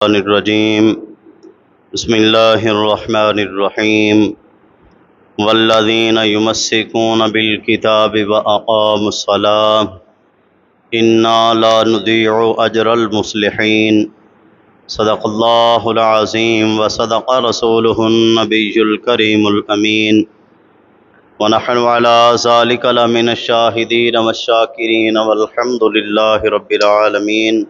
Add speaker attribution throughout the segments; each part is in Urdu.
Speaker 1: الرجیم بسم اللہ الرحمن الرحیم والذین یمسکون بالکتاب واقاموا الصلاة انا لا نضیع اجر المصلحین صدق اللہ العظیم وصدق رسولہ النبی الکریم الامین ونحن على ذلك لمن الشاہدین والشاکرین والحمد للہ رب العالمین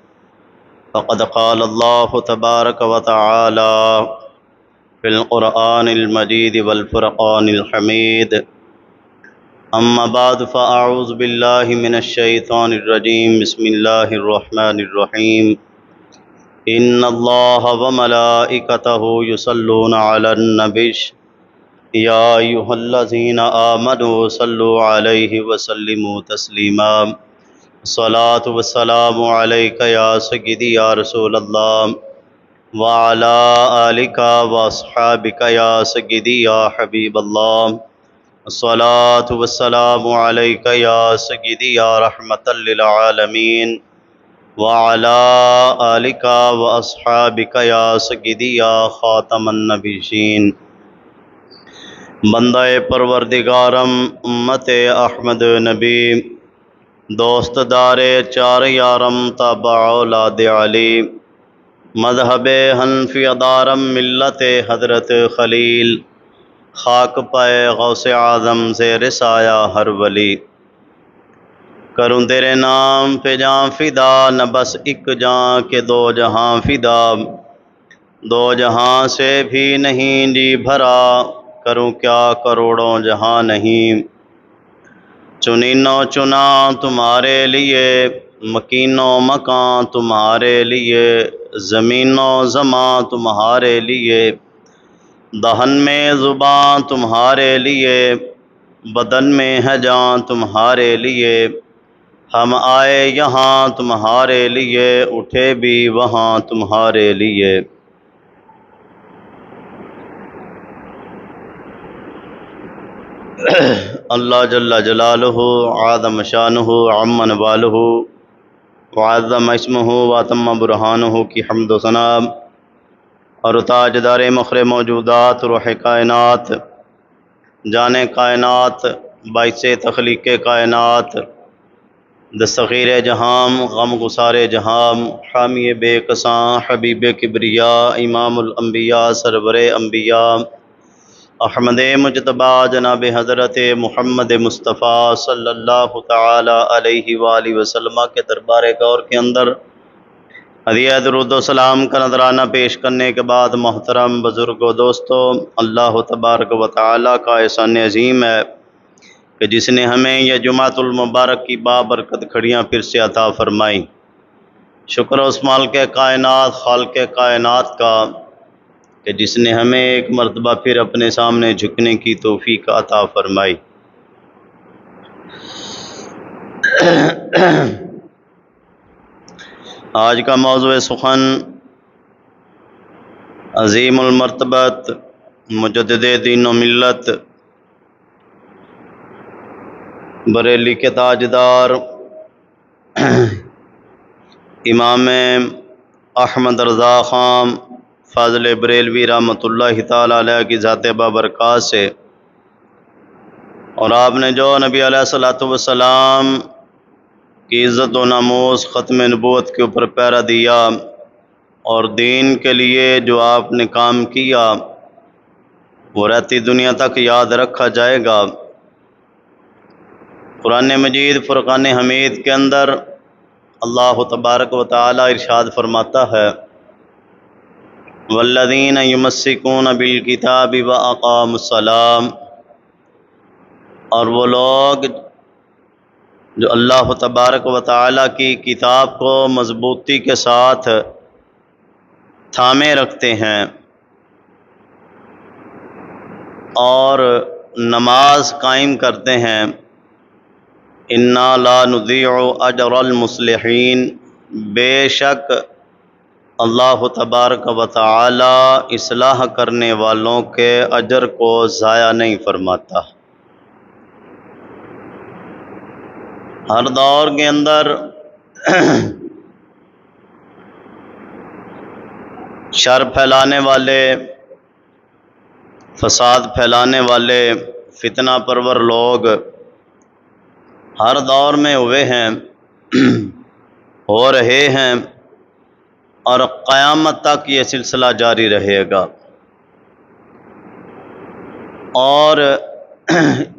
Speaker 1: فقد قال الله تبارك وتعالى في القرآن المجيد والفرقان الحميد أما بعد فأعوذ بالله من الشيطان الرجيم بسم الله الرحمن الرحيم إن الله وملائكته يصلون على النبي يا أيها الذين آمنوا صلوا عليه وسلموا تسليما الصلاة والسلام عليك يا سيدي يا رسول الله وعلى آلك وأصحابك يا سيدي يا حبيب الله الصلاة والسلام عليك يا سيدي يا رحمة للعالمين وعلى آلك وأصحابك يا سيدي يا خاتم النبيين بندہ پروردگارم امت احمد نبی دوست دار چار یارم تابع اولاد علی مذہب حنفی دارم ملت حضرت خلیل خاک پائے غوث اعظم زیر سایہ ہر ولی کروں تیرے نام پہ جاں فدا نہ بس ایک جاں کہ دو جہاں فدا دو جہاں سے بھی نہیں جی بھرا کروں کیا کروڑوں جہاں نہیں چنینو چنا تمہارے لیے مکین و مکان تمہارے لیے زمین و زماں تمہارے لیے دہن میں زباں تمہارے لیے بدن میں ہے جان تمہارے لیے ہم آئے یہاں تمہارے لیے اٹھے بھی وہاں تمہارے لیے اللہ جل جلالہ عظم شانہ عم نوالہ وعظم اسمہ واتم برہانہ کی حمد و ثنا اور تاجدار مخر موجودات روح کائنات جان کائنات باعث تخلیق کائنات دستغیر جہاں غم گسار جہاں حامی بے کساں حبیب کبریا امام الانبیاء سرور انبیاء احمد مجتبی جناب حضرت محمد مصطفیٰ صلی اللہ تعالی علیہ وآلہ وسلم کے دربار غور کے اندر ہدیہ درود و سلام کا نذرانہ پیش کرنے کے بعد محترم بزرگوں دوستو اللہ تبارک و تعالی کا احسان عظیم ہے کہ جس نے ہمیں یہ جمعۃ المبارک کی بابرکت گھڑیاں پھر سے عطا فرمائیں۔ شکر اس مالک کائنات خالق کائنات کا کہ جس نے ہمیں ایک مرتبہ پھر اپنے سامنے جھکنے کی توفیق عطا فرمائی۔ آج کا موضوع سخن عظیم المرتبت مجدد دین و ملت بریلی کے تاجدار امام احمد رضا خان فاضل بریلوی رحمۃ اللہ تعالی علیہ کی ذات بابرکات سے، اور آپ نے جو نبی علیہ الصلوۃ والسلام کی عزت و ناموس ختم نبوت کے اوپر پہرا دیا اور دین کے لیے جو آپ نے کام کیا وہ رہتی دنیا تک یاد رکھا جائے گا۔ قرآن مجید فرقان حمید کے اندر اللہ تبارک و تعالی ارشاد فرماتا ہے والذین یمسکون بالکتاب واقاموا الصلاۃ، اور وہ لوگ جو اللہ تبارک و تعالی کی کتاب کو مضبوطی کے ساتھ تھامے رکھتے ہیں اور نماز قائم کرتے ہیں، انا لا نضیع اجر المصلحین، بے شک اللہ تبارک و تعالی اصلاح کرنے والوں کے اجر کو ضائع نہیں فرماتا۔ ہر دور کے اندر شر پھیلانے والے، فساد پھیلانے والے، فتنہ پرور لوگ ہر دور میں ہوئے ہیں، ہو رہے ہیں، اور قیامت تک یہ سلسلہ جاری رہے گا۔ اور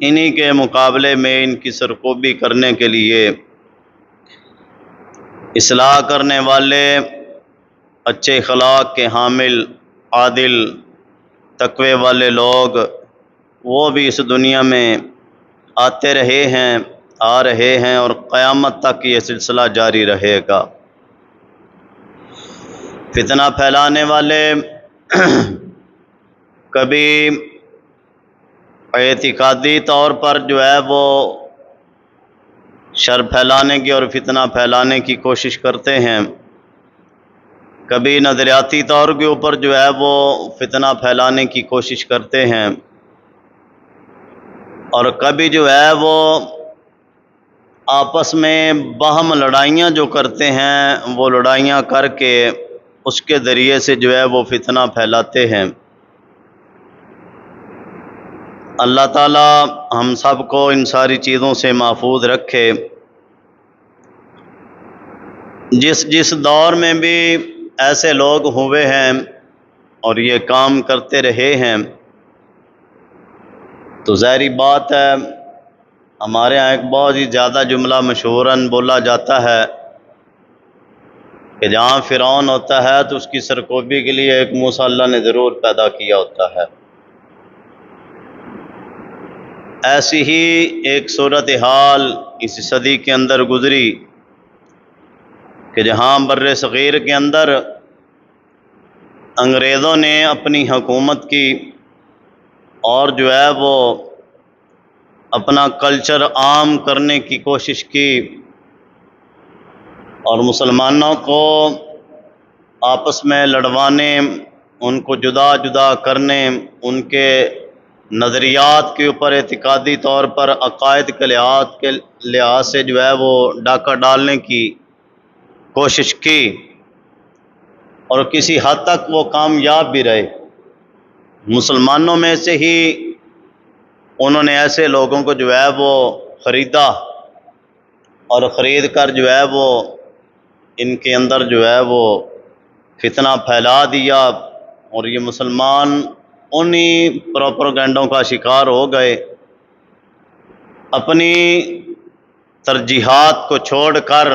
Speaker 1: انہی کے مقابلے میں ان کی سرکوبی کرنے کے لیے اصلاح کرنے والے، اچھے اخلاق کے حامل، عادل، تقوی والے لوگ، وہ بھی اس دنیا میں آتے رہے ہیں، آ رہے ہیں، اور قیامت تک یہ سلسلہ جاری رہے گا۔ فتنہ پھیلانے والے کبھی اعتقادی طور پر جو ہے وہ شر پھیلانے کی اور فتنہ پھیلانے کی کوشش کرتے ہیں، کبھی نظریاتی طور کے اوپر جو ہے وہ فتنہ پھیلانے کی کوشش کرتے ہیں، اور کبھی جو ہے وہ آپس میں باہم لڑائیاں جو کرتے ہیں، وہ لڑائیاں کر کے اس کے ذریعے سے جو ہے وہ فتنہ پھیلاتے ہیں۔ اللہ تعالی ہم سب کو ان ساری چیزوں سے محفوظ رکھے۔ جس دور میں بھی ایسے لوگ ہوئے ہیں اور یہ کام کرتے رہے ہیں، تو ظاہری بات ہے، ہمارے ہاں ایک بہت ہی زیادہ جملہ مشہوراً بولا جاتا ہے کہ جہاں فرعون ہوتا ہے تو اس کی سرکوبی کے لیے ایک موسیٰ اللہ نے ضرور پیدا کیا ہوتا ہے۔ ایسی ہی ایک صورتحال اس صدی کے اندر گزری کہ جہاں بر صغیر کے اندر انگریزوں نے اپنی حکومت کی اور جو ہے وہ اپنا کلچر عام کرنے کی کوشش کی، اور مسلمانوں کو آپس میں لڑوانے، ان کو جدا جدا کرنے، ان کے نظریات کے اوپر اعتقادی طور پر عقائد کے لحاظ سے جو ہے وہ ڈاکہ ڈالنے کی کوشش کی، اور کسی حد تک وہ کامیاب بھی رہے۔ مسلمانوں میں سے ہی انہوں نے ایسے لوگوں کو جو ہے وہ خریدا، اور خرید کر جو ہے وہ ان کے اندر جو ہے وہ فتنہ پھیلا دیا، اور یہ مسلمان انہی پروپیگنڈوں کا شکار ہو گئے۔ اپنی ترجیحات کو چھوڑ کر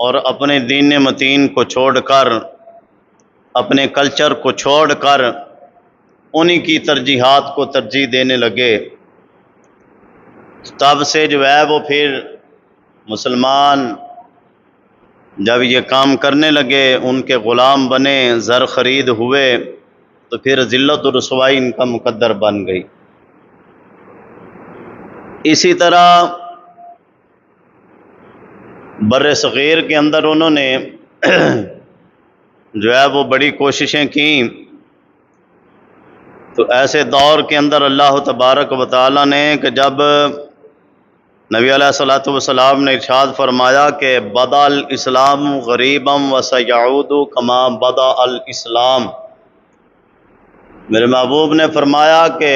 Speaker 1: اور اپنے دین متین کو چھوڑ کر، اپنے کلچر کو چھوڑ کر انہی کی ترجیحات کو ترجیح دینے لگے۔ تب سے جو ہے وہ پھر مسلمان جب یہ کام کرنے لگے، ان کے غلام بنے، زر خرید ہوئے، تو پھر ذلت و رسوائی ان کا مقدر بن گئی۔ اسی طرح بر صغیر کے اندر انہوں نے جو ہے وہ بڑی کوششیں کیں، تو ایسے دور کے اندر اللہ تبارک و تعالیٰ نے کہ جب نبی علیہ الصلوۃ والسلام نے ارشاد فرمایا کہ بدأ الاسلام غریبا وسیعود کما بدأ الاسلام، میرے محبوب نے فرمایا کہ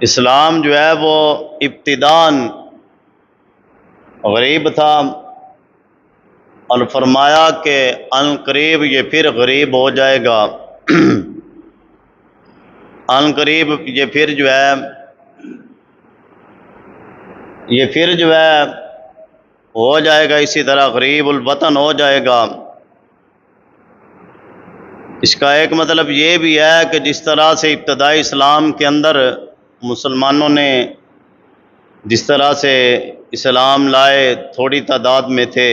Speaker 1: اسلام جو ہے وہ ابتداً غریب تھا، اور فرمایا کہ ان قریب یہ پھر غریب ہو جائے گا، ان قریب یہ پھر جو ہے ہو جائے گا، اسی طرح غریب الوطن ہو جائے گا۔ اس کا ایک مطلب یہ بھی ہے کہ جس طرح سے ابتدائی اسلام کے اندر مسلمانوں نے جس طرح سے اسلام لائے، تھوڑی تعداد میں تھے،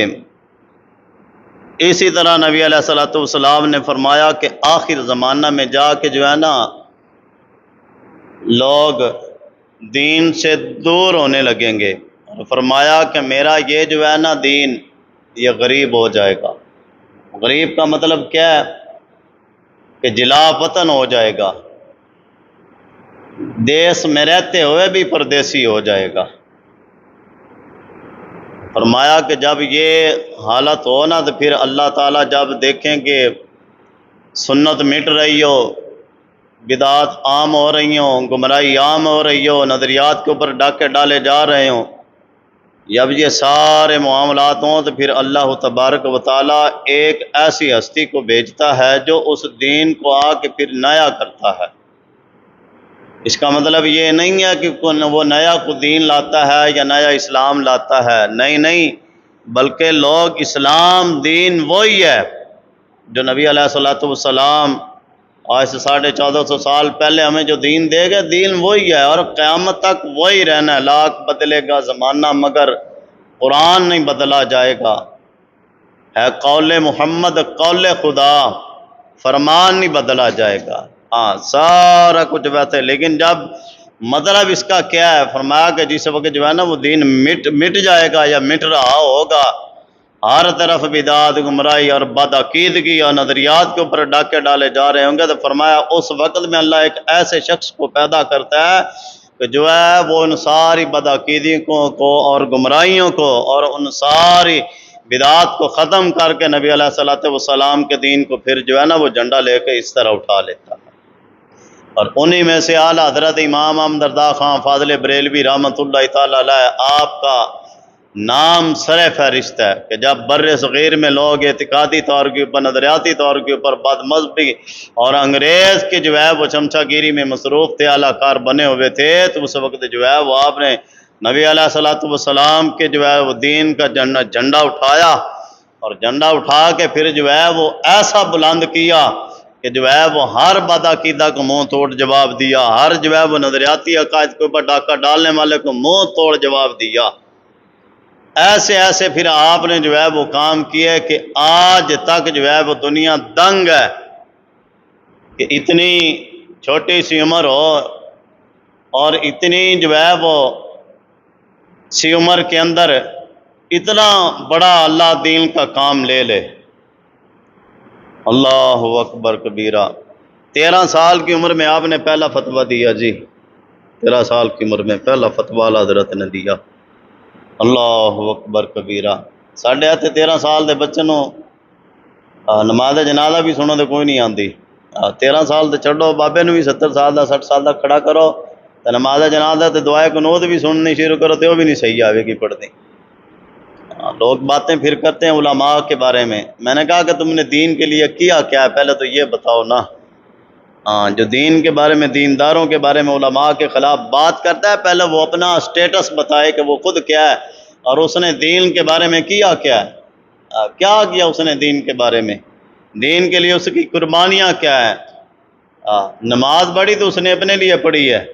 Speaker 1: اسی طرح نبی علیہ الصلوۃ والسلام نے فرمایا کہ آخر زمانہ میں جا کے جو ہے نا لوگ دین سے دور ہونے لگیں گے، اور فرمایا کہ میرا یہ جو ہے نا دین یہ غریب ہو جائے گا۔ غریب کا مطلب کیا ہے کہ جلا وطن ہو جائے گا، دیس میں رہتے ہوئے بھی پردیسی ہو جائے گا۔ فرمایا کہ جب یہ حالت ہو نا تو پھر اللہ تعالیٰ جب دیکھیں گے سنت مٹ رہی ہو، بدعات عام ہو رہی ہوں، گمراہی عام ہو رہی ہو، نظریات کے اوپر ڈاکے ڈالے جا رہے ہوں، جب یہ سارے معاملات ہوں تو پھر اللہ تبارک و تعالیٰ ایک ایسی ہستی کو بھیجتا ہے جو اس دین کو آ کے پھر نیا کرتا ہے۔ اس کا مطلب یہ نہیں ہے کہ وہ نیا کو دین لاتا ہے یا نیا اسلام لاتا ہے، نہیں، بلکہ لوگ اسلام دین وہی ہے جو نبی علیہ الصلوۃ والسلام آج سے 1450 سال پہلے ہمیں جو دین دے گئے، دین وہی ہے اور قیامت تک وہی رہنا ہے۔ لاکھ بدلے گا زمانہ مگر قرآن نہیں بدلا جائے گا، ہے قول محمد قول خدا، فرمان نہیں بدلا جائے گا۔ ہاں سارا کچھ ویسے، لیکن جب مطلب اس کا کیا ہے، فرمایا کہ جس وقت جو ہے نا وہ دین مٹ جائے گا یا مٹ رہا ہوگا، ہر طرف بدعات، گمراہی اور بد عقیدگی اور نظریات کے اوپر ڈاکے ڈالے جا رہے ہوں گے، تو فرمایا اس وقت میں اللہ ایک ایسے شخص کو پیدا کرتا ہے کہ جو ہے وہ ان ساری بد عقیدگیوں کو اور گمراہیوں کو اور ان ساری بدعات کو ختم کر کے نبی علیہ الصلوۃ والسلام کے دین کو پھر جو ہے نا وہ جھنڈا لے کے اس طرح اٹھا لیتا ہے۔ اور انہی میں سے اعلیٰ حضرت امام احمد رضا خان فاضل بریلوی رحمۃ اللہ تعالیٰ علیہ، آپ کا نام سر فہرست ہے کہ جب بر صغیر میں لوگ اعتقادی طور کے اوپر، نظریاتی طور کے اوپر بد مذہبی اور انگریز کے جو ہے وہ چمچہ گیری میں مصروف تھے، اعلیٰ کار بنے ہوئے تھے، تو اس وقت جو ہے وہ آپ نے نبی علیہ الصلوۃ والسلام کے جو ہے وہ دین کا جھنڈا اٹھایا، اور جھنڈا اٹھا کے پھر جو ہے وہ ایسا بلند کیا کہ جو ہے وہ ہر بد عقیدہ کو منہ توڑ جواب دیا، ہر جو ہے وہ نظریاتی عقائد کے اوپر ڈاکہ ڈالنے والے کو منہ توڑ جواب دیا۔ ایسے پھر آپ نے جو ہے وہ کام کیے کہ آج تک جو ہے وہ دنیا دنگ ہے کہ اتنی چھوٹی سی عمر ہو اور اتنی جو ہے وہ سی عمر کے اندر اتنا بڑا اللہ دین کا کام لے لے۔ اللہ اکبر کبیرہ۔ 13 سال کی عمر میں آپ نے پہلا فتویٰ دیا جی، 13 سال کی عمر میں پہلا فتویٰ اعلیٰ حضرت نے دیا۔ اللہ اکبر کبیرہ۔ ساڈے ہاتھ 13 سال دے بچے نو نماز جنازہ بھی سنو تو کوئی نہیں آتی، 13 سال تو چھڈو، بابے نو بھی 70 سال دا 60 سال دا کھڑا کرو تو نماز جنازہ تے دعائے قنوت بھی سننی شروع کرو تو وہ بھی نہیں صحیح آئے گی پڑھنی۔ لوگ باتیں پھر کرتے ہیں علماء کے بارے میں نے کہا کہ تم نے دین کے لیے کیا کیا ہے، پہلے تو یہ بتاؤ نا۔ جو دین کے بارے میں، دینداروں کے بارے میں علماء کے خلاف بات کرتا ہے، پہلے وہ اپنا سٹیٹس بتائے کہ وہ خود کیا ہے اور اس نے دین کے بارے میں کیا کیا ہے، کیا کیا اس نے دین کے بارے میں، دین کے لیے اس کی قربانیاں کیا ہیں۔ نماز پڑھی تو اس نے اپنے لیے پڑھی ہے،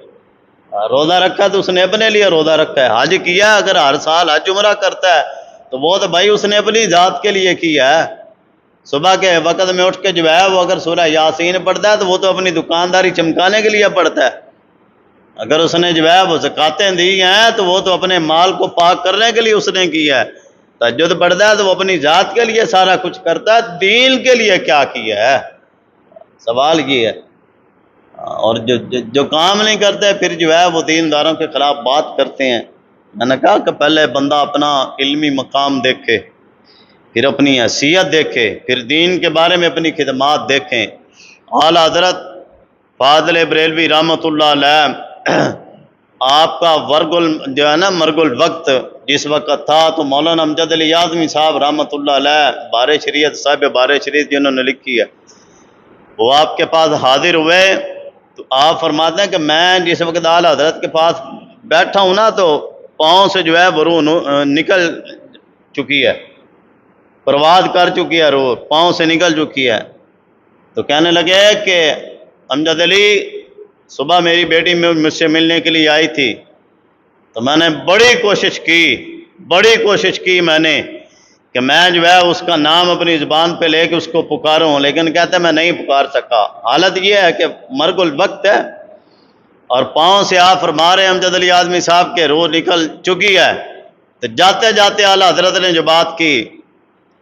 Speaker 1: روزہ رکھا تو اس نے اپنے لیے روزہ رکھا ہے، حج کیا ہے، اگر ہر سال حج عمرہ کرتا ہے تو وہ تو بھائی اس نے اپنی ذات کے لیے کیا ہے۔ صبح کے وقت میں اٹھ کے جو ہے وہ اگر سورہ یاسین پڑھتا ہے تو وہ تو اپنی دکانداری چمکانے کے لیے پڑھتا ہے۔ اگر اس نے جو ہے وہ زکاتیں دی ہیں تو وہ تو اپنے مال کو پاک کرنے کے لیے اس نے کیا ہے۔ تہجد پڑھتا ہے تو وہ اپنی ذات کے لیے سارا کچھ کرتا ہے، دین کے لیے کیا کیا ہے، سوال یہ ہے۔ اور جو کام نہیں کرتے پھر جو ہے وہ دینداروں کے خلاف بات کرتے ہیں۔ میں نے کہا کہ پہلے بندہ اپنا علمی مقام دیکھے، پھر اپنی حیثیت دیکھے، پھر دین کے بارے میں اپنی خدمات دیکھیں۔ اعلیٰ حضرت فاضل بریلوی رحمۃ اللہ علیہ، آپ کا جو ہے نا مرگ الوقت جس وقت تھا تو مولانا امجد علی اعظمی صاحب رحمۃ اللہ علیہ، بار شریعت صاحب بار شریعت جنہوں نے لکھی ہے، وہ آپ کے پاس حاضر ہوئے تو آپ فرماتے ہیں کہ میں جس وقت اعلیٰ حضرت کے پاس بیٹھا ہوں نا تو پاؤں سے جو ہے وہ روح نکل چکی ہے، پرواز کر چکی ہے، روح پاؤں سے نکل چکی ہے۔ تو کہنے لگے کہ امجد علی، صبح میری بیٹی مجھ سے ملنے کے لیے آئی تھی تو میں نے بڑی کوشش کی میں نے کہ میں جو ہے اس کا نام اپنی زبان پہ لے کے اس کو پکاروں، لیکن کہتے میں نہیں پکار سکا۔ حالت یہ ہے کہ مرگ الوقت ہے اور پاؤں سے آپ فرما رہے ہیں امجد علی اعظمی صاحب کے روح نکل چکی ہے، تو جاتے جاتے اعلیٰ حضرت نے جو بات کی،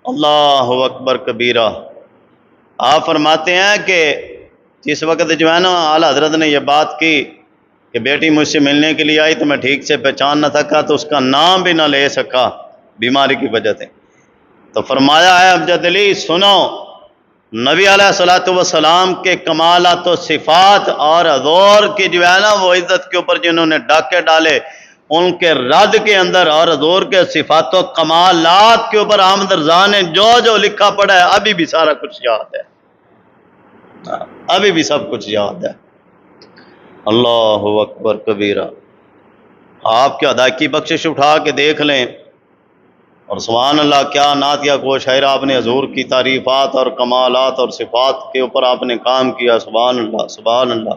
Speaker 1: اللہ اکبر کبیرہ، آپ فرماتے ہیں کہ جس وقت جو ہے نا اعلیٰ حضرت نے یہ بات کی کہ بیٹی مجھ سے ملنے کے لیے آئی تو میں ٹھیک سے پہچان نہ سکا تو اس کا نام بھی نہ لے سکا بیماری کی وجہ سے، تو فرمایا ہے امجد علی سنو، نبی علیہ الصلوۃ والسلام کے کمالات و صفات اور حضور کی جو ہے نا وہ عزت کے اوپر جنہوں نے ڈاکے ڈالے، ان کے رد کے اندر اور حضور کے صفات و کمالات کے اوپر احمد رضا نے جو جو لکھا پڑا ہے ابھی بھی سارا کچھ یاد ہے، ابھی بھی سب کچھ یاد ہے۔ اللہ اکبر کبیرہ۔ آپ کے ادائیگی بخشش اٹھا کے دیکھ لیں، اور سبحان اللہ کیا نعت یا کو شاعر آپ نے حضور کی تعریفات اور کمالات اور صفات کے اوپر آپ نے کام کیا، سبحان اللہ سبحان اللہ۔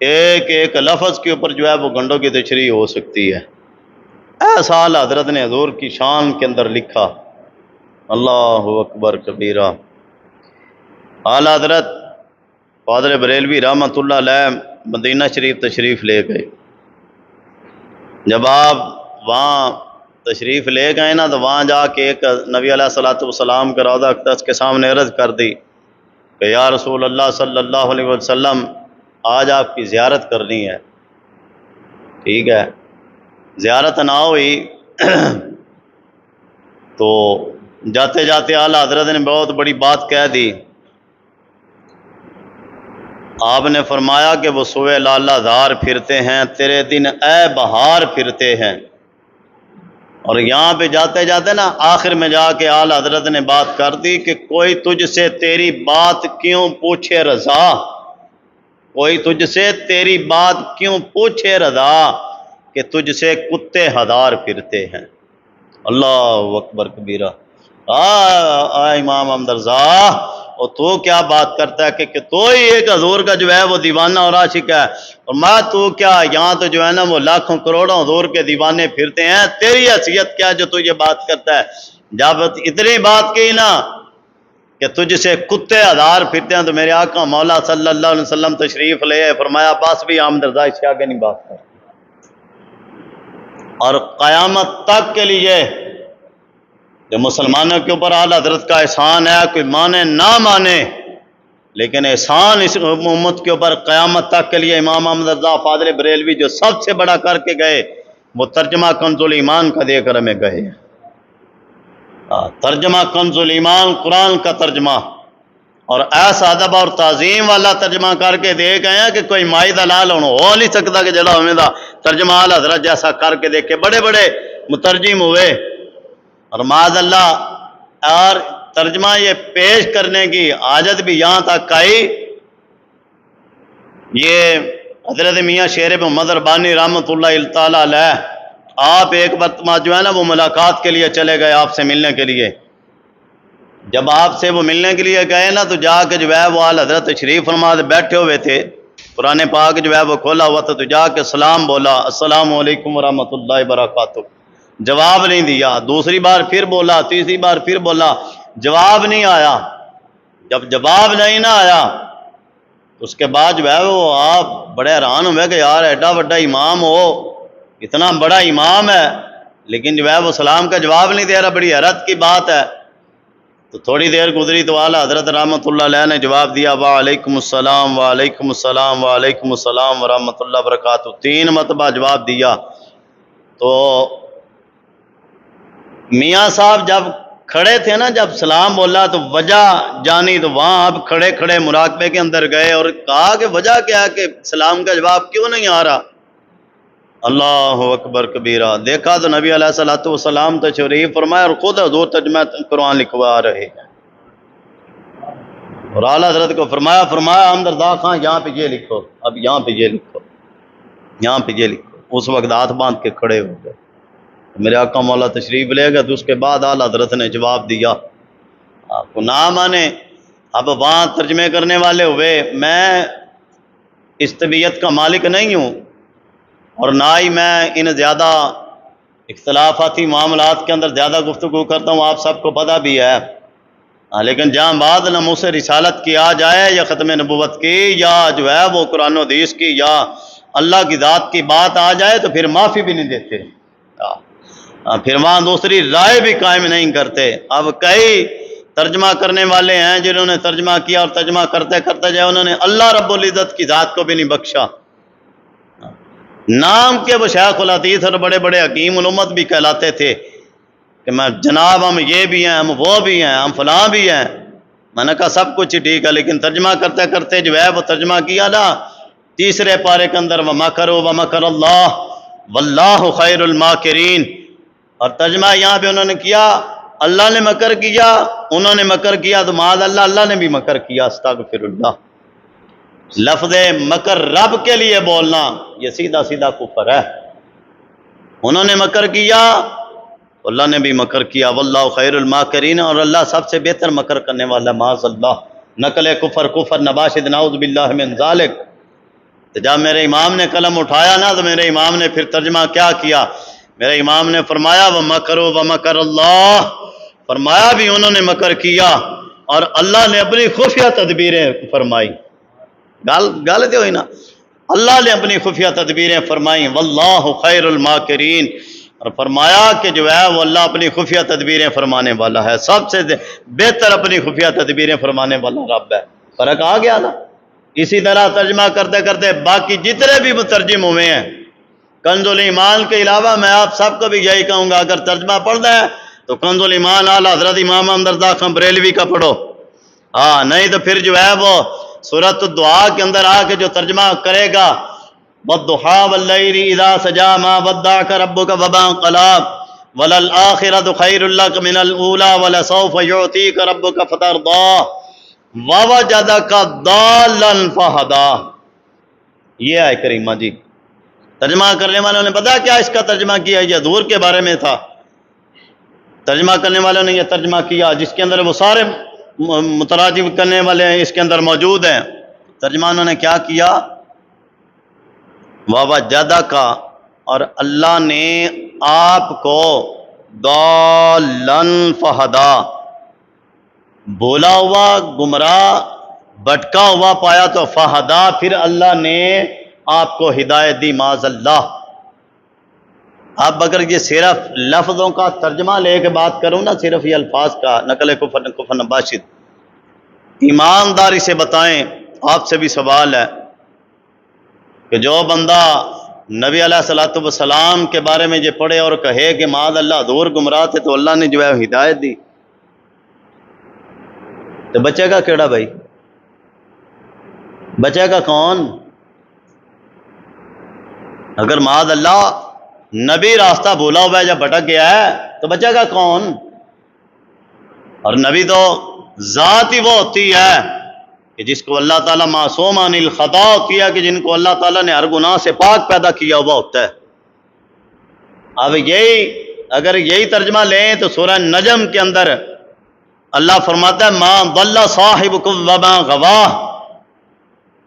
Speaker 1: ایک ایک لفظ کے اوپر جو ہے وہ گھنٹوں کی تشریح ہو سکتی ہے، ایسا اعلیٰ حضرت نے حضور کی شان کے اندر لکھا۔ اللہ اکبر کبیرہ۔ اعلیٰ حضرت فاضل بریلوی رحمۃ اللہ علیہ مدینہ شریف تشریف لے گئے۔ جب آپ وہاں تشریف لے گئے نا تو وہاں جا کے ایک نبی علیہ الصلوۃ والسلام کے روضہ اقدس کے سامنے عرض کر دی کہ یا رسول اللہ صلی اللہ علیہ وسلم، آج آپ کی زیارت کرنی ہے۔ ٹھیک ہے، زیارت نہ ہوئی تو جاتے جاتے اعلیٰ حضرت نے بہت بڑی بات کہہ دی۔ آپ نے فرمایا کہ وہ سوئے لالہ زار پھرتے ہیں، تیرے دن اے بہار پھرتے ہیں۔ اور یہاں پہ جاتے جاتے نا آخر میں جا کے اعلیٰ حضرت نے بات کر دی کہ کوئی تجھ سے تیری بات کیوں پوچھے رضا، کوئی تجھ سے تیری بات کیوں پوچھے رضا، کہ تجھ سے کتے ہزار پھرتے ہیں۔ اللہ اکبر کبیرہ۔ امام احمد رضا، اور تو کیا بات کرتا ہے کہ تو ہی ایک حضور کا جو ہے وہ دیوانہ اور عاشق ہے، اور میں تو کیا، یہاں تو جو ہے نا وہ لاکھوں کروڑوں حضور کے دیوانے پھرتے ہیں، تیری حیثیت کیا جو تو یہ بات کرتا ہے؟ جب اتنی بات کی نا کہ تجھ سے کتے ہزار پھرتے ہیں تو میرے آقا مولا صلی اللہ علیہ وسلم تشریف لے فرمایا بس بھی احمد رضا اس سے آگے نہیں بات کر۔ اور قیامت تک کے لیے جو مسلمانوں کے اوپر اعلیٰ حضرت کا احسان ہے، کوئی مانے نہ مانے، لیکن احسان اس امت کے اوپر قیامت تک کے لیے امام احمد رضا فاضل بریلوی جو سب سے بڑا کر کے گئے، وہ ترجمہ کنز الایمان کا دے کر ہمیں گئے۔ ترجمہ کنز الایمان قرآن کا ترجمہ، اور ایسا ادب اور تعظیم والا ترجمہ کر کے دے گئے ہیں کہ کوئی مائی دلال ہو نہیں سکتا کہ جلا ہمیں دا ترجمہ اعلیٰ حضرت جیسا کر کے دیکھے۔ بڑے بڑے مترجم ہوئے، اور معاذ اللہ، اور ترجمہ یہ پیش کرنے کی حاجت بھی یہاں تک آئی۔ یہ حضرت میاں شیر محمد ربانی رحمۃ اللہ تعالی علیہ، آپ ایک مرتبہ جو ہے نا وہ ملاقات کے لیے چلے گئے آپ سے ملنے کے لیے۔ جب آپ سے وہ ملنے کے لیے گئے نا تو جا کے جو ہے وہ اعلیٰ حضرت تشریف فرما بیٹھے ہوئے تھے، قرآن پاک جو ہے وہ کھولا ہوا تھا، تو جا کے سلام بولا، السلام علیکم ورحمۃ اللہ وبرکاتہ۔ جواب نہیں دیا، دوسری بار پھر بولا، تیسری بار پھر بولا، جواب نہیں آیا۔ جب جواب نہیں نہ آیا اس کے بعد جو ہے وہ آپ بڑے حیران ہوئے کہ یار ایڈا بڑا امام ہو، اتنا بڑا امام ہے، لیکن جو ہے وہ سلام کا جواب نہیں دے رہا، بڑی حیرت کی بات ہے۔ تو تھوڑی دیر گزری تو اعلیٰ حضرت رحمۃ اللہ علیہ نے جواب دیا، وعلیکم السلام وعلیکم السلام وعلیکم السلام ورحمۃ اللہ وبرکاتہ، 3 مرتبہ جواب دیا۔ تو میاں صاحب جب کھڑے تھے نا، جب سلام بولا تو وجہ جانی، تو وہاں اب کھڑے کھڑے مراقبے کے اندر گئے اور کہا کہ وجہ کیا کہ سلام کا جواب کیوں نہیں آ رہا؟ اللہ اکبر کبیرہ۔ دیکھا تو نبی علیہ الصلوۃ والسلام تشریف فرمائے اور خود حضور ترجمہ قرآن لکھوا رہے ہیں، اور اعلیٰ حضرت کو فرمایا احمد رضا خان یہاں پہ یہ لکھو، اب یہاں پہ یہ لکھو، یہاں پہ یہ لکھو۔ اس وقت ہاتھ باندھ کے کھڑے ہو گئے، میرے آقا مولا تشریف لے گئے، تو اس کے بعد اعلیٰ حضرت نے جواب دیا۔ آپ کو نہ مانے، اب وہاں ترجمے کرنے والے ہوئے، میں اس طبیعت کا مالک نہیں ہوں، اور نہ ہی میں ان زیادہ اختلافاتی معاملات کے اندر زیادہ گفتگو کرتا ہوں، آپ سب کو پتہ بھی ہے، لیکن جہاں بعد نہ مجھ سے رسالت کی آ جائے یا ختم نبوت کی یا جو ہے وہ قرآن و حدیث کی یا اللہ کی ذات کی بات آ جائے تو پھر معافی بھی نہیں دیتے، پھر وہاں دوسری رائے بھی قائم نہیں کرتے۔ اب کئی ترجمہ کرنے والے ہیں جنہوں نے ترجمہ کیا اور ترجمہ کرتے کرتے جائے انہوں نے اللہ رب العزت کی ذات کو بھی نہیں بخشا۔ نام کے وہ شیخ الحدیث اور بڑے بڑے حکیم الامت بھی کہلاتے تھے کہ میں جناب ہم یہ بھی ہیں، ہم وہ بھی ہیں، ہم فلاں بھی ہیں، میں نے کہا سب کچھ ٹھیک ہے، لیکن ترجمہ کرتے کرتے جو ہے وہ ترجمہ کیا نا تیسرے پارے کے اندر وَمَكَرُوا وَمَكَرَ اللَّهُ وَاللَّهُ خَيْرُ الْمَاكِرِينَ، اور ترجمہ یہاں پہ انہوں نے کیا اللہ نے مکر کیا، انہوں نے مکر کیا تو معاذ اللہ اللہ نے بھی مکر کیا، استغفر اللہ۔ لفظ مکر رب کے لیے بولنا یہ سیدھا سیدھا کفر ہے۔ انہوں نے مکر کیا، اللہ نے بھی مکر کیا، واللہ خیر الماکرین، اور اللہ سب سے بہتر مکر کرنے والا، معاذ اللہ۔ نقل کفر کفر نباشد نعوذ باللہ من ذالک۔ تو جب میرے امام نے قلم اٹھایا نا تو میرے امام نے پھر ترجمہ کیا کیا؟ میرے امام نے فرمایا وَمَكَرُوا وَمَكَرَ اللَّهُ، فرمایا بھی انہوں نے مکر کیا اور اللہ نے اپنی خفیہ تدبیریں فرمائی۔ گل دے ہوئی نا، اللہ نے اپنی خفیہ تدبیریں فرمائیں، واللہ خیر الماکرین، اور فرمایا کہ جو ہے وہ اللہ اپنی خفیہ تدبیریں فرمانے والا ہے، سب سے بہتر اپنی خفیہ تدبیریں فرمانے والا رب ہے۔ فرق آ گیا نا؟ اسی طرح ترجمہ کرتے کرتے باقی جتنے بھی مترجم ہوئے ہیں کنز الایمان کے علاوہ، میں آپ سب کو بھی یہی کہوں گا اگر ترجمہ پڑھنا ہے تو کنز الایمان اعلی حضرت امام احمد رضا خان بریلوی کا پڑھو، ہاں نہیں تو پھر جو ہے وہ سورۃ الدعاء کے اندر آ کے جو ترجمہ کرے گا وَالضُّحَىٰ وَاللَّيْلِ إِذَا سَجَىٰ مَا وَدَّعَكَ رَبُّكَ وَمَا قَلَىٰ وَلَلْآخِرَةُ خَيْرٌ لَّكَ مِنَ الْأُولَىٰ وَلَسَوْفَ يُعْطِيكَ رَبُّكَ فَتَرْضَىٰ وَوَجَدَكَ ضَالًّا فَهَدَىٰ۔ یہ ہے کریمہ جی۔ ترجمہ کرنے والوں نے پتا کیا اس کا ترجمہ کیا؟ یہ حضور کے بارے میں تھا، ترجمہ کرنے والوں نے یہ ترجمہ کیا جس کے اندر وہ سارے متراجم کرنے والے ہیں اس کے اندر موجود ہیں۔ ترجمہ انہوں نے کیا کیا؟ وَوَجَدَكَ، اور اللہ نے آپ کو ضَالًّا فَهَدَىٰ، بولا ہوا گمراہ بھٹکا ہوا پایا تو فہدا، پھر اللہ نے آپ کو ہدایت دی، معاذ اللہ۔ اب اگر یہ صرف لفظوں کا ترجمہ لے کے بات کروں نا، صرف یہ الفاظ کا، نقل کفر نباشد، ایمانداری سے بتائیں، آپ سے بھی سوال ہے کہ جو بندہ نبی علیہ الصلوۃ والسلام کے بارے میں یہ پڑھے اور کہے کہ معاذ اللہ حضور گمراہ تھے تو اللہ نے جو ہے ہدایت دی، تو بچے گا کیڑا بھائی؟ بچے گا کون؟ اگر معاذ اللہ نبی راستہ بھولا ہوا ہے یا بھٹک گیا ہے تو بچے گا کون؟ اور نبی تو ذات ہی وہ ہوتی ہے کہ جس کو اللہ تعالیٰ معصوم عن الخطا ہوتی ہے، کہ جن کو اللہ تعالیٰ نے ہر گناہ سے پاک پیدا کیا ہوا ہوتا ہے۔ اب اگر یہی ترجمہ لیں تو سورہ نجم کے اندر اللہ فرماتا ہے ما ضل صاحبکم وما غوا،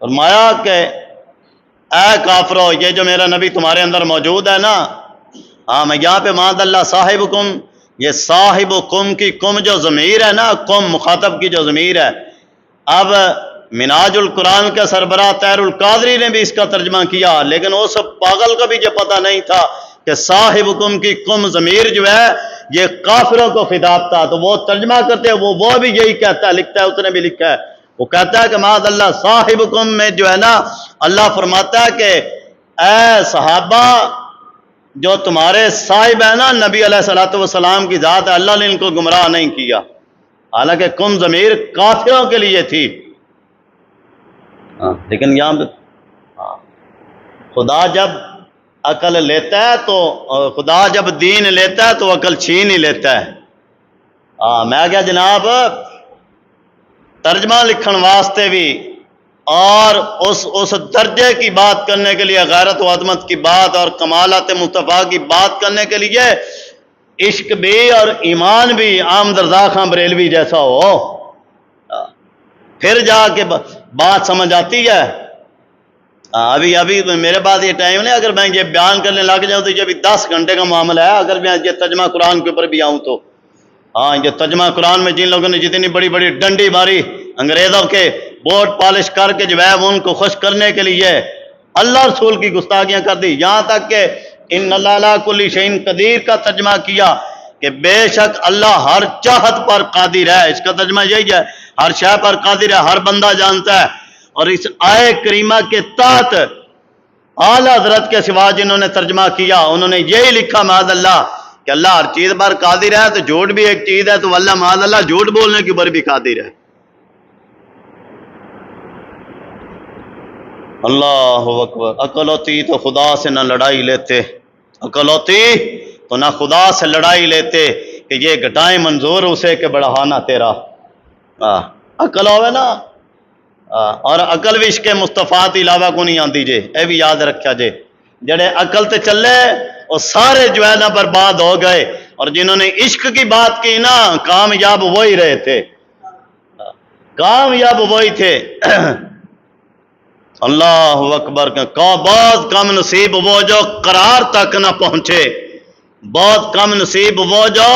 Speaker 1: فرمایا کہ اے کافرو، یہ جو میرا نبی تمہارے اندر موجود ہے نا، ہاں میں یہاں پہ ما ضل صاحبکم، یہ صاحبکم کی کم جو ضمیر ہے نا، کم مخاطب کی جو ضمیر ہے، اب مناج القرآن کا سربراہ طاہر القادری نے بھی اس کا ترجمہ کیا، لیکن وہ سب پاگل کو بھی یہ پتہ نہیں تھا کہ صاحبکم کی کم ضمیر جو ہے یہ کافروں کو خطاب تھا، تو وہ ترجمہ کرتے ہیں وہ بھی یہی کہتا ہے، لکھتا ہے، اس نے بھی لکھا ہے، وہ کہتا ہے کہ معاذ اللہ صاحبکم میں جو ہے نا اللہ فرماتا ہے کہ اے صحابہ جو تمہارے صاحب ہے نا نبی علیہ الصلوۃ والسلام کی ذات ہے، اللہ نے ان کو گمراہ نہیں کیا، حالانکہ کم ضمیر کافروں کے لیے تھی، لیکن یہاں خدا جب عقل لیتا ہے تو خدا جب دین لیتا ہے تو عقل چھین ہی لیتا ہے۔ میں کیا جناب ترجمہ لکھن واسطے بھی اور اس درجے کی بات کرنے کے لیے، غیرت و عظمت کی بات اور کمالات مصطفیٰ کی بات کرنے کے لیے عشق بھی اور ایمان بھی احمد رضا خان بریلوی جیسا ہو، پھر جا کے بات سمجھ آتی ہے۔ ابھی میرے پاس یہ ٹائم نہیں، اگر میں یہ بیان کرنے لگ جاؤں تو یہ بھی 10 گھنٹے کا معاملہ ہے، اگر میں یہ ترجمہ قرآن کے اوپر بھی آؤں تو۔ یہ ترجمہ قرآن میں جن لوگوں نے جتنی بڑی بڑی ڈنڈی ماری انگریزوں کے بوٹ پالش کر کے جو ہے وہ ان کو خوش کرنے کے لیے اللہ رسول کی گستاخیاں کر دی، یہاں تک کہ ان اللہ علی کل شیء قدیر کا ترجمہ کیا کہ بے شک اللہ ہر چاہت پر قادر ہے، اس کا ترجمہ یہی ہے، ہر شے پر قادر ہے، ہر بندہ جانتا ہے۔ اور اس آئے کریمہ کے تحت اعلی حضرت کے سوا جنہوں نے ترجمہ کیا انہوں نے یہی لکھا معاذ اللہ کہ اللہ ہر چیز پر قادر ہے، تو جھوٹ بھی ایک چیز ہے تو اللہ معاذ اللہ جھوٹ بولنے کے اوپر بھی قادر ہے۔ اللہ اکبر. عقل ہوتی تو خدا سے نہ لڑائی لیتے، عقل ہوتی تو نہ خدا سے لڑائی لیتے کہ یہ گھٹائیں منظور اسے کہ بڑھانا تیرا. عقل ہوئے نا، اور عقل بھی عشق مصطفیٰ تے علاوہ کو نہیں آتی جے، اے بھی یاد رکھا جے. جڑے عقل تے چلے وہ سارے جو ہے نا برباد ہو گئے، اور جنہوں نے عشق کی بات کی نا کامیاب وہی رہے تھے، کامیاب وہی تھے. اللہ اکبر. بہت کم نصیب وہ جو قرار تک نہ پہنچے، بہت کم نصیب وہ جو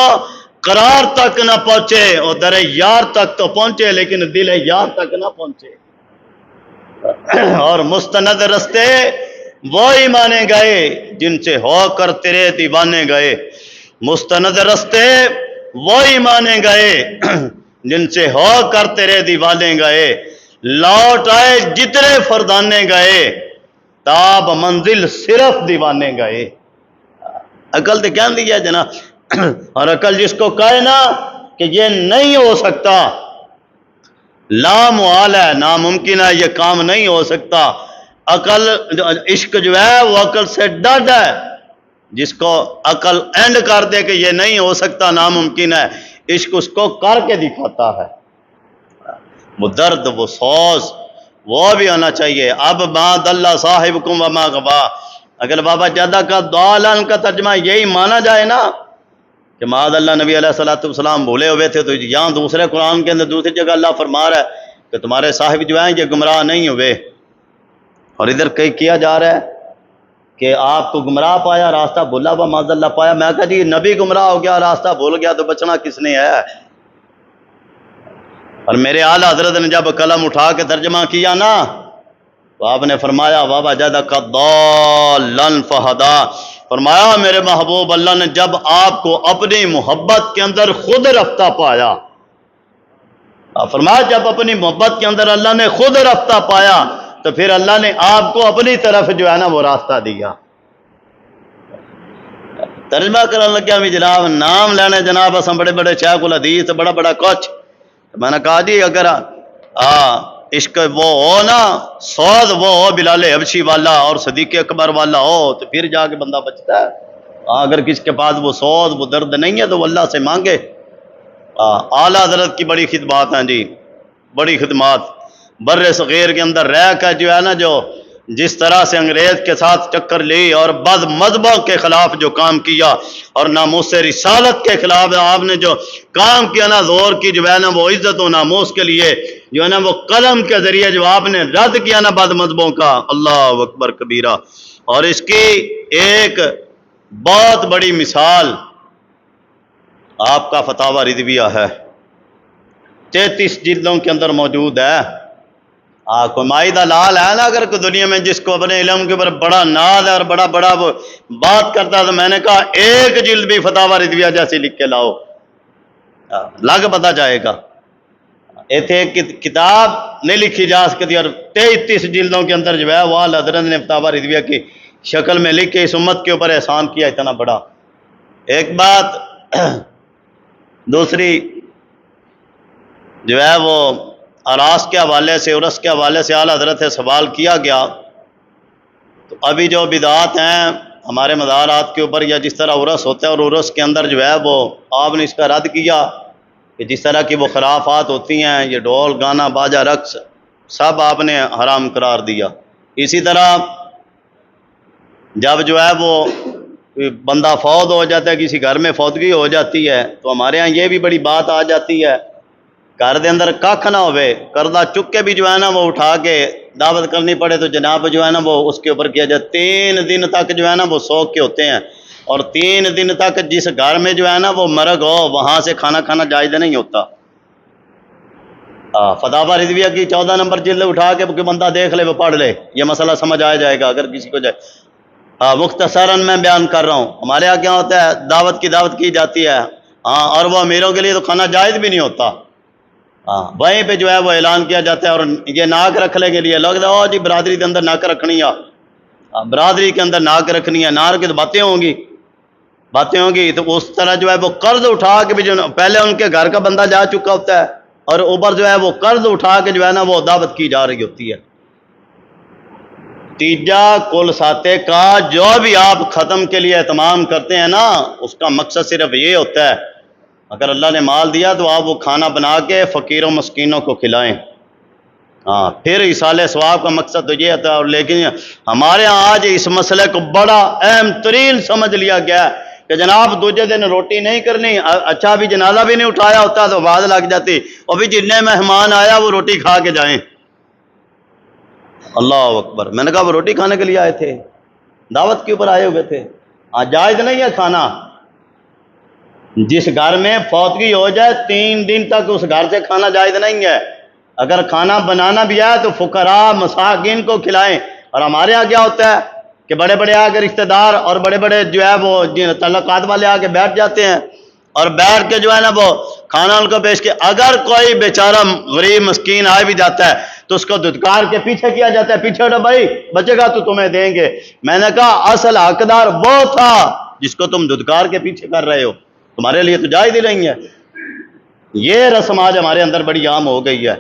Speaker 1: قرار تک نہ پہنچے. اور در یار تک تو پہنچے لیکن دل یار تک نہ پہنچے. اور مستند رستے وہی مانے گئے جن سے ہو کر تیرے دیوانے گئے. مستند رستے وہی مانے گئے جن سے ہو کر تیرے دیوانے گئے. لوٹ آئے جتنے فردانے گئے، تاب منزل صرف دیوانے گئے. عقل تو کیا دیا جنا. اور عقل جس کو کہے نا کہ یہ نہیں ہو سکتا، لامحال ہے، ناممکن ہے، یہ کام نہیں ہو سکتا. عقل عشق جو ہے وہ عقل سے ڈر ہے. جس کو عقل اینڈ کر دے کہ یہ نہیں ہو سکتا، ناممکن ہے، عشق اس کو کر کے دکھاتا ہے. وہ درد، وہ سوز وہ بھی ہونا چاہیے. اب ما دل صاحبکم وما غوا. اگر بابا جدہ کا دعالان کا ترجمہ یہی مانا جائے نا کہ معاذ اللہ نبی علیہ السلام بھولے ہوئے تھے، تو یہاں دوسرے قرآن کے اندر دوسری جگہ اللہ فرما رہا ہے کہ تمہارے صاحب جو ہیں یہ گمراہ نہیں ہوئے. اور ادھر کئی کیا جا رہا ہے کہ آپ کو گمراہ پایا، راستہ بھولا ہوا معاذ اللہ پایا. میں کہا جی نبی گمراہ ہو گیا، راستہ بھول گیا تو بچنا کس نے ہے؟ اور میرے اعلیٰ حضرت نے جب قلم اٹھا کے ترجمہ کیا نا تو آپ نے فرمایا بابا جدک ضالن فہدا. فرمایا میرے محبوب اللہ نے جب آپ کو اپنی محبت کے اندر خود رفتہ پایا، فرمایا جب اپنی محبت کے اندر اللہ نے خود رفتہ پایا تو پھر اللہ نے آپ کو اپنی طرف جو ہے نا وہ راستہ دیا. ترجمہ کرنے لگا بھی جناب نام لینے جناب اساں بڑے بڑے شیخ الحدیث بڑا بڑا کچھ. میں نے کہا جی اگر عشق وہ ہو نا، سوز وہ ہو بلال حبشی والا اور صدیق اکبر والا ہو تو پھر جا کے بندہ بچتا ہے. اگر کسی کے پاس وہ سوز وہ درد نہیں ہے تو وہ اللہ سے مانگے. اعلیٰ حضرت کی بڑی خدمات ہیں جی، بڑی خدمات. بر صغیر کے اندر رہ کر جو ہے نا جو جس طرح سے انگریز کے ساتھ ٹکر لی اور بد مذہبوں کے خلاف جو کام کیا اور ناموس رسالت کے خلاف آپ نے جو کام کیا نا، زور کی جو ہے نا وہ عزت و ناموس کے لیے جو ہے نا وہ قلم کے ذریعے جو آپ نے رد کیا نا بد مذہبوں کا، اللہ اکبر کبیرہ. اور اس کی ایک بہت بڑی مثال آپ کا فتاوی رضویہ ہے، 33 جلدوں کے اندر موجود ہے. کوئی مائدہ لال ہے نا اگر کوئی دنیا میں جس کو اپنے علم کے اوپر بڑا ناز ہے اور بڑا بڑا وہ بات کرتا، تو میں نے کہا ایک جلد بھی فتاوی رضویہ جیسی لکھ کے لاؤ، لگ پتا جائے گا. ایتھے ایک کتاب نہیں لکھی جا سکتی اور 33 جلدوں کے اندر جو ہے وہ حضرت نے فتاوی رضویہ کی شکل میں لکھ کے اس امت کے اوپر احسان کیا اتنا بڑا. ایک بات دوسری جو ہے وہ اراس کے حوالے سے عرس کے حوالے سے اعلیٰ حضرت سے سوال کیا گیا. تو ابھی جو بدعات ہیں ہمارے مزارات کے اوپر یا جس طرح عرس ہوتا ہے اور عرس کے اندر جو ہے وہ آپ نے اس کا رد کیا کہ جس طرح کی وہ خرافات ہوتی ہیں، یہ ڈھول گانا باجا رقص سب آپ نے حرام قرار دیا. اسی طرح جب جو ہے وہ بندہ فوت ہو جاتا ہے، کسی گھر میں فوتگی ہو جاتی ہے تو ہمارے ہاں یہ بھی بڑی بات آ جاتی ہے، گھر دے اندر کھ نہ ہوئے، کردہ چک کے بھی جو ہے نا وہ اٹھا کے دعوت کرنی پڑے تو جناب جو ہے نا وہ اس کے اوپر کیا جائے. 3 دن تک جو ہے نا وہ سوگ کے ہوتے ہیں، اور 3 دن تک جس گھر میں جو ہے نا وہ مرگ ہو وہاں سے کھانا کھانا جائز نہیں ہوتا. فتاوی رضویہ کی 14 نمبر جلد اٹھا کے کوئی بندہ دیکھ لے وہ پڑھ لے، یہ مسئلہ سمجھ آ جائے گا اگر کسی کو جائے. مختصراً میں بیان کر رہا ہوں. ہمارے یہاں کیا ہوتا ہے، دعوت کی جاتی ہے، اور وہ امیروں کے لیے تو کھانا جائز بھی نہیں ہوتا. وہیں پہ جو ہے وہ اعلان کیا جاتا ہے. اور یہ ناک رکھنے کے لیے لوگ جی برادری کے اندر ناک رکھنی ہے، برادری کے اندر ناک رکھنی ہے، ناک کی تو باتیں ہوں گی. تو اس طرح جو ہے وہ قرض اٹھا کے بھی جو پہلے ان کے گھر کا بندہ جا چکا ہوتا ہے اور اوپر جو ہے وہ قرض اٹھا کے جو ہے نا وہ دعوت کی جا رہی ہوتی ہے. تیجا کل ساتے کا جو بھی آپ ختم کے لیے اہتمام کرتے ہیں نا، اس کا مقصد صرف یہ ہوتا ہے اگر اللہ نے مال دیا تو آپ وہ کھانا بنا کے فقیروں مسکینوں کو کھلائیں۔ ہاں، پھر ایصال ثواب کا مقصد تو یہ ہوتا ہے۔ اور لیکن ہمارے ہاں آج اس مسئلے کو بڑا اہم ترین سمجھ لیا گیا ہے کہ جناب دوسرے دن روٹی نہیں کرنی، اچھا بھی جنازہ بھی نہیں اٹھایا ہوتا تو بعد لگ جاتی، اور بھی جتنے مہمان آیا وہ روٹی کھا کے جائیں۔ اللہ اکبر! میں نے کہا وہ روٹی کھانے کے لیے آئے تھے، دعوت کے اوپر آئے ہوئے تھے۔ جائز نہیں ہے کھانا۔ جس گھر میں فوتگی ہو جائے 3 دن تک اس گھر سے کھانا جائز نہیں ہے۔ اگر کھانا بنانا بھی ہے تو فقراء مساکین کو کھلائیں۔ اور ہمارے ہاں کیا ہوتا ہے کہ بڑے بڑے آ کے رشتہ دار اور بڑے بڑے جو ہے وہ تعلقات والے آ کے بیٹھ جاتے ہیں، اور بیٹھ کے جو ہے نا وہ کھانا ان کو پیش کیا۔ اگر کوئی بیچارہ غریب مسکین آ بھی جاتا ہے تو اس کو دھتکار کے پیچھے کیا جاتا ہے، پیچھے ہٹو بھائی، بچے گا تو تمہیں دیں گے۔ میں نے کہا اصل حقدار وہ تھا جس کو تم دھتکار کے پیچھے کر رہے ہو، تمہارے لیے تو جائز ہی نہیں ہے۔ یہ رسم آج ہمارے اندر بڑی عام ہو گئی ہے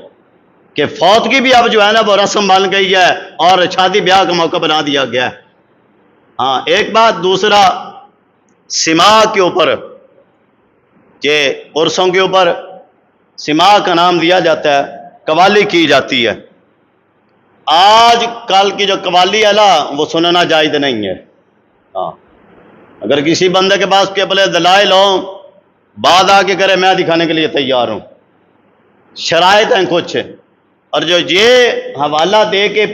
Speaker 1: کہ فوتگی بھی اب جو ہے نا وہ رسم بن گئی ہے اور شادی بیاہ کا موقع بنا دیا گیا ہے۔ ہاں، ایک بات دوسرا، سما کے اوپر کہ عرسوں کے اوپر سما کا نام دیا جاتا ہے، قوالی کی جاتی ہے۔ آج کل کی جو قوالی ہے نا وہ سننا جائز نہیں ہے۔ ہاں، اگر کسی بندے کے پاس کے بلے دلائل ہوں، بعد آ کے کرے میں دکھانے کے لیے تیار ہوں، شرائط ہیں کچھ، اور جو یہ حوالہ دے کے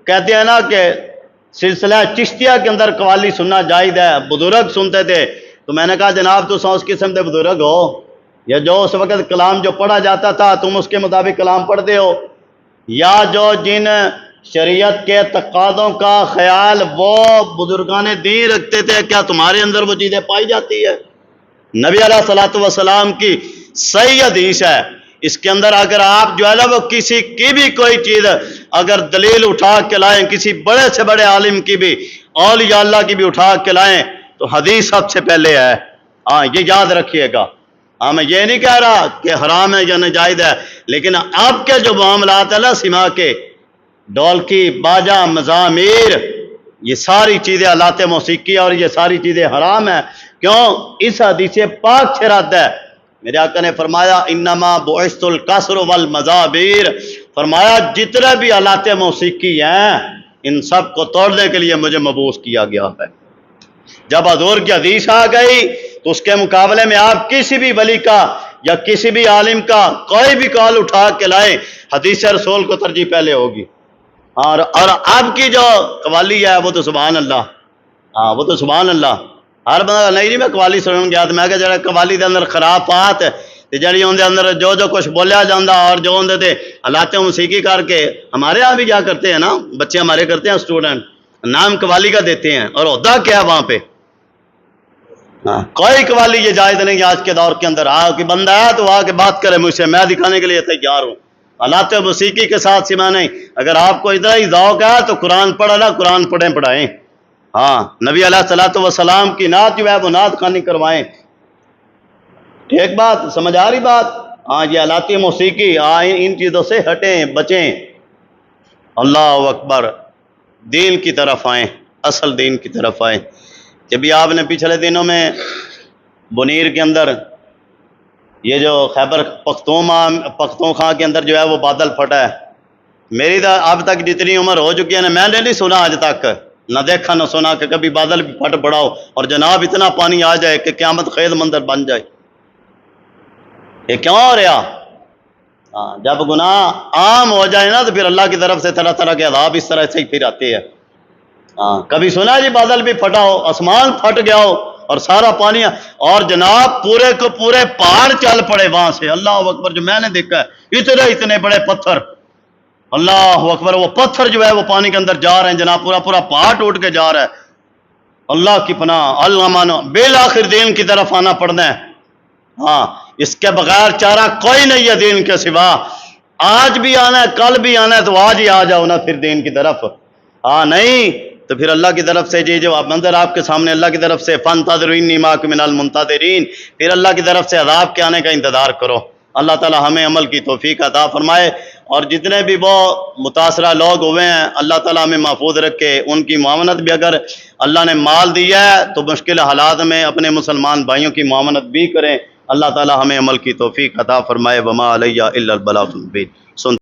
Speaker 1: کہتے ہیں نا کہ سلسلہ چشتیہ کے اندر قوالی سننا جائز ہے، بزرگ سنتے تھے، تو میں نے کہا جناب تو 100 قسم کے بزرگ ہو، یا جو اس وقت کلام جو پڑھا جاتا تھا تم اس کے مطابق کلام پڑھتے ہو، یا جو جن شریعت کے تقاضوں کا خیال وہ بزرگان دین رکھتے تھے، کیا تمہارے اندر وہ چیزیں پائی جاتی ہے؟ نبی علیہ الصلوۃ والسلام کی صحیح حدیث ہے، اس کے اندر اگر آپ جو ہے نا وہ کسی کی بھی کوئی چیز اگر دلیل اٹھا کے لائیں، کسی بڑے سے بڑے عالم کی بھی، اولیاء اللہ کی بھی اٹھا کے لائیں، تو حدیث سب سے پہلے ہے۔ ہاں، یہ یاد رکھیے گا۔ ہاں، میں یہ نہیں کہہ رہا کہ حرام ہے یا ناجائز ہے، لیکن اب کے جو معاملات ہیں نا سما کے، ڈولکی، باجا، مزامیر، یہ ساری چیزیں آلات موسیقی اور یہ ساری چیزیں حرام ہیں۔ کیوں؟ اس حدیث پاک سے رد ہے۔ میرے آقا نے فرمایا انما بعثت القصر والمزابیر، فرمایا جتنے بھی آلات موسیقی ہیں ان سب کو توڑنے کے لیے مجھے مبعوث کیا گیا ہے۔ جب حضور کی حدیث آ گئی تو اس کے مقابلے میں آپ کسی بھی ولی کا یا کسی بھی عالم کا کوئی بھی قول اٹھا کے لائیں، حدیث رسول کو ترجیح پہلے ہوگی۔ اور اب کی جو قوالی ہے وہ تو سبحان اللہ، ہاں وہ تو سبحان اللہ، ہر بندہ نہیں جی میں قوالی سنن گیا تو میں کہ جڑا قوالی دے اندر خرافات تے جڑی اون دے اندر جو کچھ بولیا جاندا اور جو اون دے حالات موسیقی کر کے، ہمارے ہاں بھی کیا کرتے ہیں نا بچے ہمارے کرتے ہیں، اسٹوڈنٹ نام قوالی کا دیتے ہیں، اور عہدہ کیا ہے وہاں پہ؟ کوئی قوالی یہ جائز نہیں آج کے دور کے اندر۔ کہ بندہ ہے تو آ کے بات کرے مجھ سے، میں دکھانے کے لیے تیار ہوں۔ حالات موسیقی کے ساتھ سما نہیں۔ اگر آپ کو ادھر ہی ذوق ہے تو قرآن پڑھا نا، قرآن پڑھائیں۔ ہاں، نبی علیہ الصلوۃ والسلام کی نعت جو ہے وہ نعت خوانی کروائیں۔ ایک بات سمجھ آ رہی بات؟ ہاں، یہ آلات موسیقی ان چیزوں سے ہٹیں، بچیں۔ اللہ اکبر! دین کی طرف آئیں، اصل دین کی طرف آئیں۔ جبھی آپ نے پچھلے دنوں میں بنیر کے اندر یہ جو خیبر پختونخوا کے اندر جو ہے وہ بادل پھٹا ہے، میری تو اب تک جتنی عمر ہو چکی ہے نا میں نے نہیں سنا آج تک، نہ دیکھا نہ سنا کہ کبھی بادل بھی پھٹ پڑا ہو اور جناب اتنا پانی آ جائے کہ قیامت خیز منظر بن جائے۔ یہ کیوں ہو رہا؟ جب گناہ عام ہو جائے نا تو پھر اللہ کی طرف سے طرح طرح کے عذاب اس طرح سے ہی پھر آتے ہیں۔ کبھی سنا جی بادل بھی پھٹا ہو، آسمان پھٹ گیا ہو اور سارا پانی، اور جناب پورے کو پورے پہاڑ چل پڑے وہاں سے؟ اللہ اکبر! جو میں نے دیکھا ہے اتنے بڑے پتھر، اللہ اکبر! وہ پتھر جو ہے وہ پانی کے اندر جا رہے ہیں جناب، پورا پورا پہاڑ ٹوٹ کے جا رہا ہے۔ اللہ کی پناہ، اللہ بالآخر دین کی طرف آنا پڑنا ہے۔ ہاں، اس کے بغیر چارہ کوئی نہیں ہے دین کے سوا۔ آج بھی آنا ہے، کل بھی آنا ہے، تو آج ہی آ جاؤ نا پھر دین کی طرف۔ نہیں تو پھر اللہ کی طرف سے جی جو منظر آپ کے سامنے اللہ کی طرف سے فانتظروا انی معکم من المنتظرین، پھر اللہ کی طرف سے عذاب کے آنے کا انتظار کرو۔ اللہ تعالی ہمیں عمل کی توفیق عطا فرمائے، اور جتنے بھی وہ متاثرہ لوگ ہوئے ہیں اللہ تعالی ہمیں محفوظ رکھے، ان کی معاونت بھی اگر اللہ نے مال دیا ہے تو مشکل حالات میں اپنے مسلمان بھائیوں کی معاونت بھی کریں۔ اللہ تعالی ہمیں عمل کی توفیق عطا فرمائے۔ وما علیہ الا البلاغ المبین۔